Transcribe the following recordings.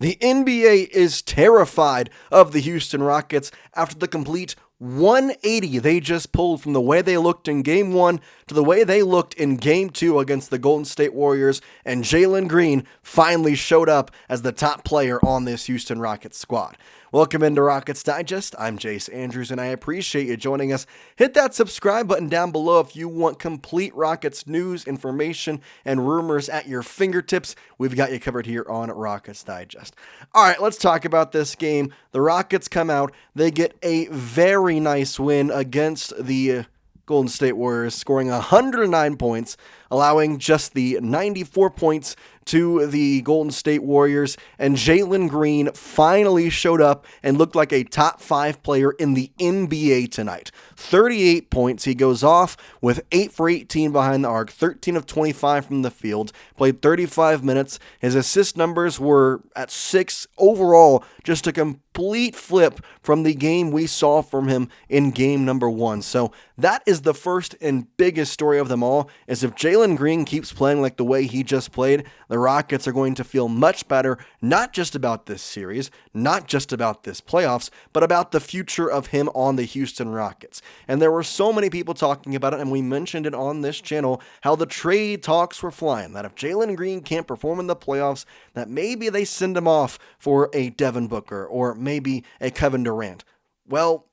The NBA is terrified of the Houston Rockets after the complete 180 they just pulled from the way they looked in Game 1 to the way they looked in Game 2 against the Golden State Warriors, and Jaylen Green finally showed up as the top player on this Houston Rockets squad. Welcome into Rockets Digest. I'm Jace Andrews, and I appreciate you joining us. Hit that subscribe button down below if you want complete Rockets news, information, and rumors at your fingertips. We've got you covered here on Rockets Digest. All right, let's talk about this game. The Rockets come out. They get a very nice win against the Golden State Warriors, scoring 109 points, allowing just the 94 points to the Golden State Warriors, and Jaylen Green finally showed up and looked like a top 5 player in the NBA tonight. 38 points. He goes off with 8 for 18 behind the arc, 13 of 25 from the field, played 35 minutes. His assist numbers were at 6 overall, just a complete flip from the game we saw from him in game number 1. So that is the first and biggest story of them all, is if Jaylen Green keeps playing like the way he just played, the Rockets are going to feel much better, not just about this series, not just about this playoffs, but about the future of him on the Houston Rockets. And there were so many people talking about it, and we mentioned it on this channel, how the trade talks were flying, that if Jaylen Green can't perform in the playoffs, that maybe they send him off for a Devin Booker or maybe a Kevin Durant. Well,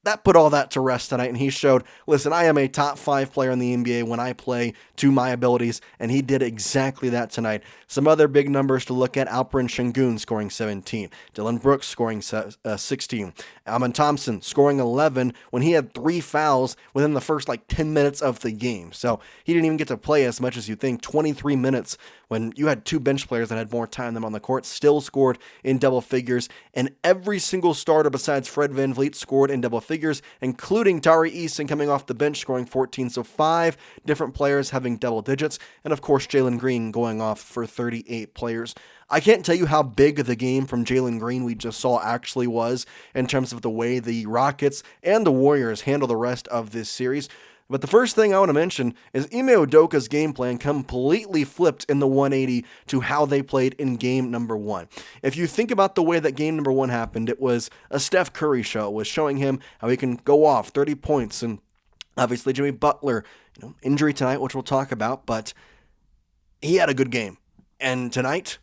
that put all that to rest tonight, and he showed, listen, I am a top 5 player in the NBA when I play to my abilities, and he did exactly that tonight. Some other big numbers to look at: Alperen Şengün scoring 17, Dillon Brooks scoring 16, Amen Thompson scoring 11 when he had 3 fouls within the first 10 minutes of the game. So he didn't even get to play as much as you think. 23 minutes when you had 2 bench players that had more time than him on the court, still scored in double figures, and every single starter besides Fred VanVleet scored in double figures, including Tari Eason coming off the bench scoring 14. So 5 different players having double digits, and of course Jaylen Green going off for 38 players. I can't tell you how big the game from Jaylen Green we just saw actually was in terms of the way the Rockets and the Warriors handle the rest of this series. But the first thing I want to mention is Ime Udoka's game plan completely flipped in the 180 to how they played in game number 1. If you think about the way that game number 1 happened, it was a Steph Curry show. It was showing him how he can go off 30 points, and obviously Jimmy Butler, injury tonight, which we'll talk about, but he had a good game. And tonight,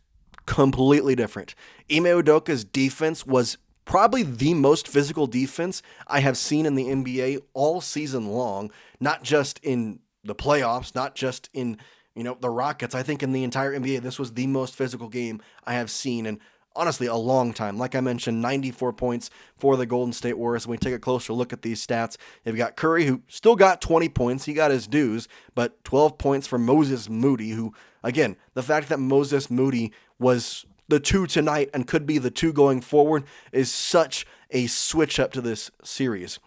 completely different. Ime Udoka's defense was probably the most physical defense I have seen in the NBA all season long, not just in the playoffs, not just in, the Rockets. I think in the entire NBA, this was the most physical game I have seen in, honestly, a long time. Like I mentioned, 94 points for the Golden State Warriors. When we take a closer look at these stats, you've got Curry, who still got 20 points. He got his dues, but 12 points for Moses Moody, who, again, the fact that Moses Moody was the 2 tonight and could be the 2 going forward is such a switch up to this series.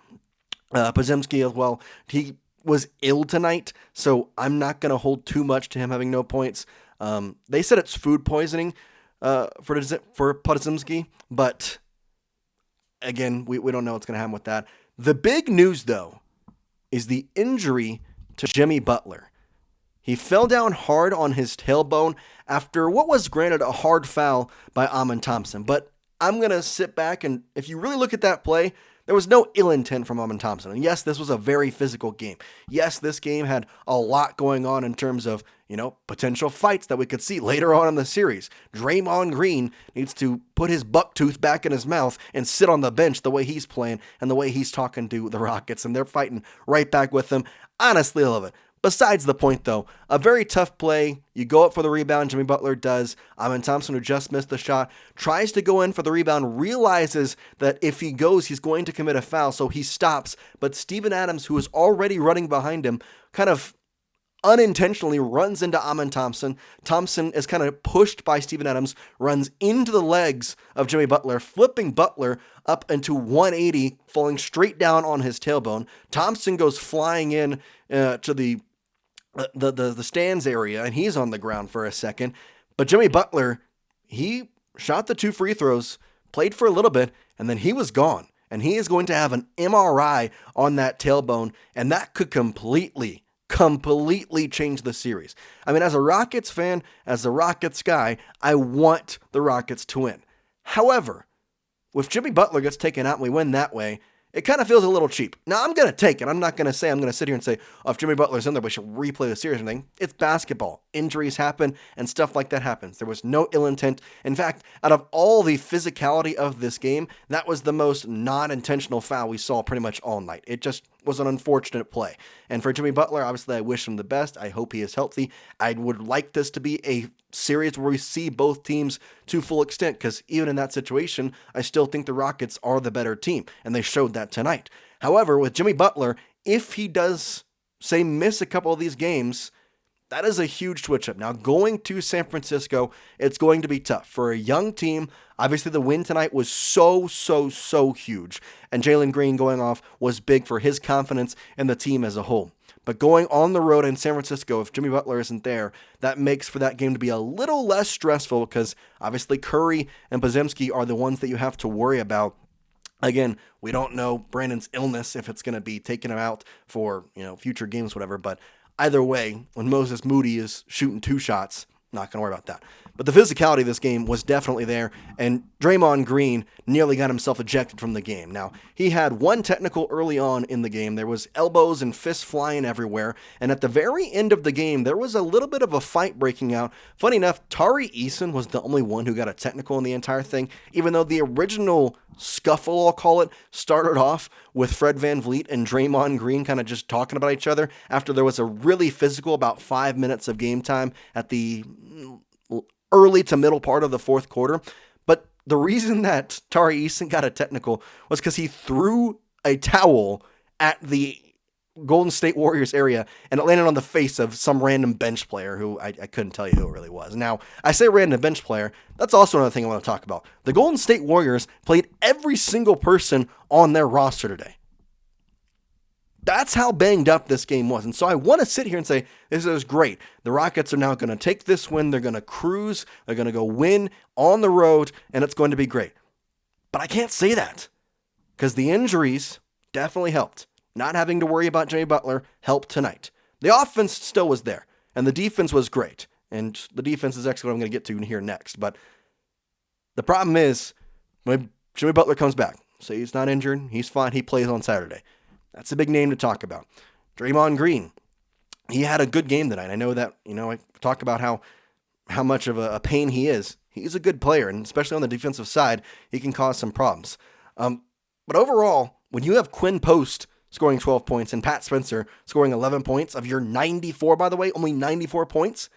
Podziemski as well, he was ill tonight, so I'm not going to hold too much to him having no points. They said it's food poisoning for Podziemski, but again, we don't know what's going to happen with that. The big news, though, is the injury to Jimmy Butler. He fell down hard on his tailbone after what was granted a hard foul by Amen Thompson. But I'm going to sit back, and if you really look at that play, there was no ill intent from Amen Thompson. And yes, this was a very physical game. Yes, this game had a lot going on in terms of, potential fights that we could see later on in the series. Draymond Green needs to put his buck tooth back in his mouth and sit on the bench the way he's playing and the way he's talking to the Rockets, and they're fighting right back with him. Honestly, I love it. Besides the point, though, a very tough play. You go up for the rebound, Jimmy Butler does. Amen Thompson, who just missed the shot, tries to go in for the rebound, realizes that if he goes, he's going to commit a foul, so he stops. But Steven Adams, who is already running behind him, kind of unintentionally runs into Amen Thompson. Thompson is kind of pushed by Steven Adams, runs into the legs of Jimmy Butler, flipping Butler up into 180, falling straight down on his tailbone. Thompson goes flying in to the stands area, and he's on the ground for a second. But Jimmy Butler, he shot the 2 free throws, played for a little bit, and then he was gone. And he is going to have an MRI on that tailbone, and that could completely completely change the series. I mean, as a Rockets fan, as a Rockets guy, I want the Rockets to win. However, if Jimmy Butler gets taken out and we win that way, it kind of feels a little cheap. Now, I'm going to take it. I'm not going to say I'm going to sit here and say, oh, if Jimmy Butler's in there, we should replay the series or anything. It's basketball. Injuries happen and stuff like that happens. There was no ill intent. In fact, out of all the physicality of this game, that was the most non-intentional foul we saw pretty much all night. It just was an unfortunate play. And for Jimmy Butler, obviously, I wish him the best. I hope he is healthy. I would like this to be a series where we see both teams to full extent, because even in that situation, I still think the Rockets are the better team, and they showed that tonight. However, with Jimmy Butler, if he does, say, miss a couple of these games, that is a huge switch up. Now, going to San Francisco, it's going to be tough. For a young team, obviously the win tonight was so huge, and Jalen Green going off was big for his confidence and the team as a whole. But going on the road in San Francisco, if Jimmy Butler isn't there, that makes for that game to be a little less stressful, because obviously Curry and Podziemski are the ones that you have to worry about. Again, we don't know Brandon's illness, if it's going to be taking him out for, future games, whatever. But either way, when Moses Moody is shooting 2 shots, not going to worry about that. But the physicality of this game was definitely there, and Draymond Green nearly got himself ejected from the game. Now, he had one technical early on in the game. There was elbows and fists flying everywhere, and at the very end of the game, there was a little bit of a fight breaking out. Funny enough, Tari Eason was the only one who got a technical in the entire thing, even though the original scuffle, I'll call it, started off with Fred VanVleet and Draymond Green kind of just talking about each other after there was a really physical about 5 minutes of game time at the early to middle part of the fourth quarter. But the reason that Tari Eason got a technical was because he threw a towel at the Golden State Warriors area, and it landed on the face of some random bench player who I couldn't tell you who it really was. Now, I say random bench player, that's also another thing I want to talk about. The Golden State Warriors played every single person on their roster today. That's how banged up this game was. And so I want to sit here and say, this is great. The Rockets are now going to take this win. They're going to cruise. They're going to go win on the road, and it's going to be great. But I can't say that, because the injuries definitely helped. Not having to worry about Jimmy Butler helped tonight. The offense still was there, and the defense was great. And the defense is actually what I'm going to get to here next. But the problem is, when Jimmy Butler comes back, say he's not injured, he's fine, he plays on Saturday. That's a big name to talk about. Draymond Green, he had a good game tonight. I know that, I talk about how much of a pain he is. He's a good player, and especially on the defensive side, he can cause some problems. But overall, when you have Quinn Post scoring 12 points and Pat Spencer scoring 11 points of your 94, by the way, only 94 points,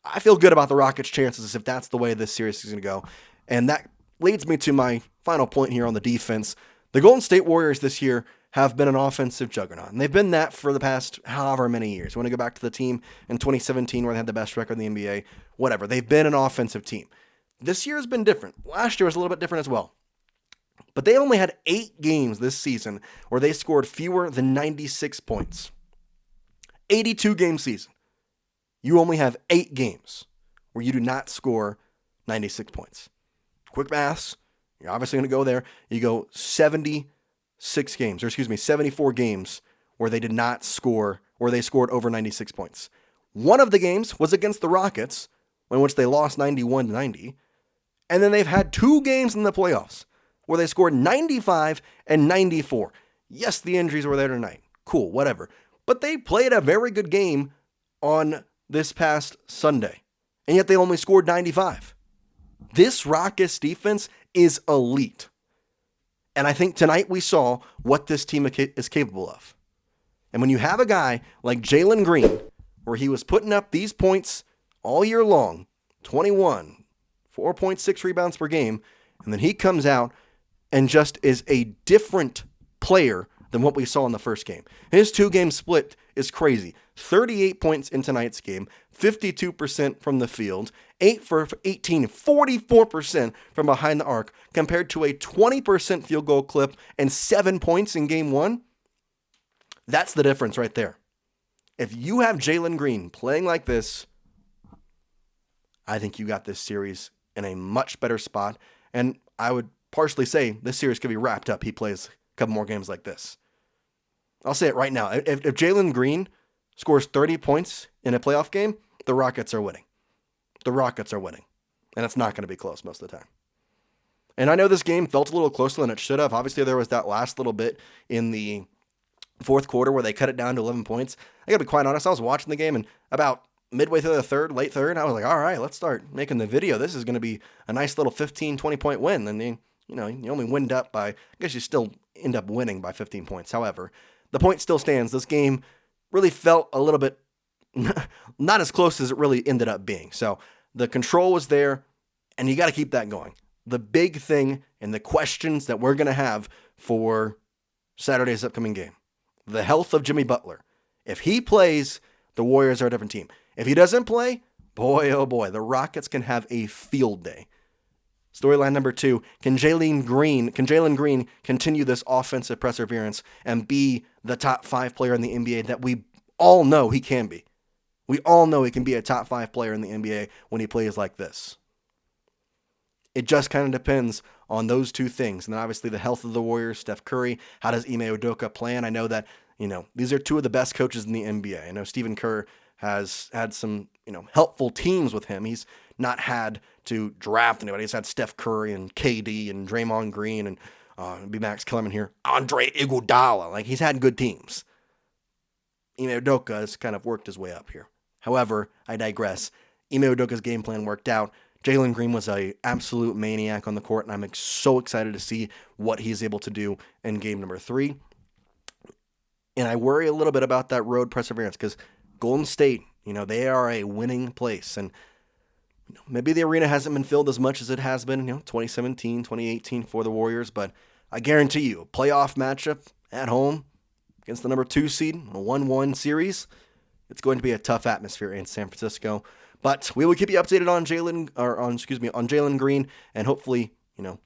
I feel good about the Rockets' chances if that's the way this series is going to go. And that leads me to my final point here on the defense. The Golden State Warriors this year have been an offensive juggernaut, and they've been that for the past however many years. You want to go back to the team in 2017 where they had the best record in the NBA, whatever. They've been an offensive team. This year has been different. Last year was a little bit different as well. But they only had 8 games this season where they scored fewer than 96 points. 82-game season. You only have 8 games where you do not score 96 points. Quick maths. You're obviously going to go there. You go 74 games where they did not score, where they scored over 96 points. One of the games was against the Rockets, in which they lost 91-90. And then they've had 2 games in the playoffs where they scored 95 and 94. Yes, the injuries were there tonight. Cool, whatever. But they played a very good game on this past Sunday. And yet they only scored 95. This Rockets defense is elite. And I think tonight we saw what this team is capable of. And when you have a guy like Jalen Green, where he was putting up these points all year long, 21, 4.6 rebounds per game, and then he comes out and just is a different player than what we saw in the first game. His 2-game split is crazy. 38 points in tonight's game, 52% from the field, 8 for 18, 44% from behind the arc, compared to a 20% field goal clip and 7 points in game 1. That's the difference right there. If you have Jalen Green playing like this, I think you got this series in a much better spot. And I would partially say this series could be wrapped up. He plays a couple more games like this. I'll say it right now. If Jaylen Green scores 30 points in a playoff game, the Rockets are winning. The Rockets are winning. And it's not going to be close most of the time. And I know this game felt a little closer than it should have. Obviously, there was that last little bit in the fourth quarter where they cut it down to 11 points. I got to be quite honest. I was watching the game, and about midway through the third, late third, I was like, all right, let's start making the video. This is going to be a nice little 15, 20-point win. And then, you only wind up by, I guess you still end up winning by 15 points. However, the point still stands. This game really felt a little bit not as close as it really ended up being. So the control was there, and you got to keep that going. The big thing and the questions that we're going to have for Saturday's upcoming game, the health of Jimmy Butler. If he plays, the Warriors are a different team. If he doesn't play, boy, oh boy, the Rockets can have a field day. Storyline number 2, can Jalen Green continue this offensive perseverance and be the top 5 player in the NBA that we all know he can be? We all know he can be a top 5 player in the NBA when he plays like this. It just kind of depends on those two things. And then obviously the health of the Warriors, Steph Curry, how does Ime Udoka play? And I know that, these are two of the best coaches in the NBA. I know Stephen Kerr has had some, helpful teams with him. He's not had to draft anybody. He's had Steph Curry and KD and Draymond Green and be Max Kellerman here, Andre Iguodala. Like, he's had good teams. Ime Udoka has kind of worked his way up here. However, I digress. Ime Udoka's game plan worked out. Jalen Green was an absolute maniac on the court, and I'm so excited to see what he's able to do in game number 3. And I worry a little bit about that road perseverance because Golden State, they are a winning place. And maybe the arena hasn't been filled as much as it has been, 2017, 2018 for the Warriors. But I guarantee you, a playoff matchup at home against the number 2 seed, a 1-1 series, it's going to be a tough atmosphere in San Francisco. But we will keep you updated on Jalen Green, and hopefully,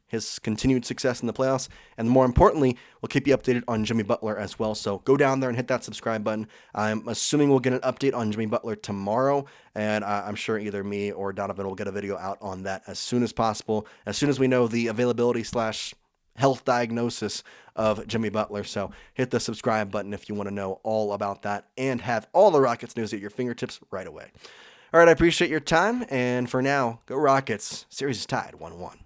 his continued success in the playoffs. And more importantly, we'll keep you updated on Jimmy Butler as well. So go down there and hit that subscribe button. I'm assuming we'll get an update on Jimmy Butler tomorrow, and I'm sure either me or Donovan will get a video out on that as soon as possible, as soon as we know the availability / health diagnosis of Jimmy Butler. So hit the subscribe button if you want to know all about that and have all the Rockets news at your fingertips right away. All right, I appreciate your time, and for now, go Rockets. Series is tied 1-1.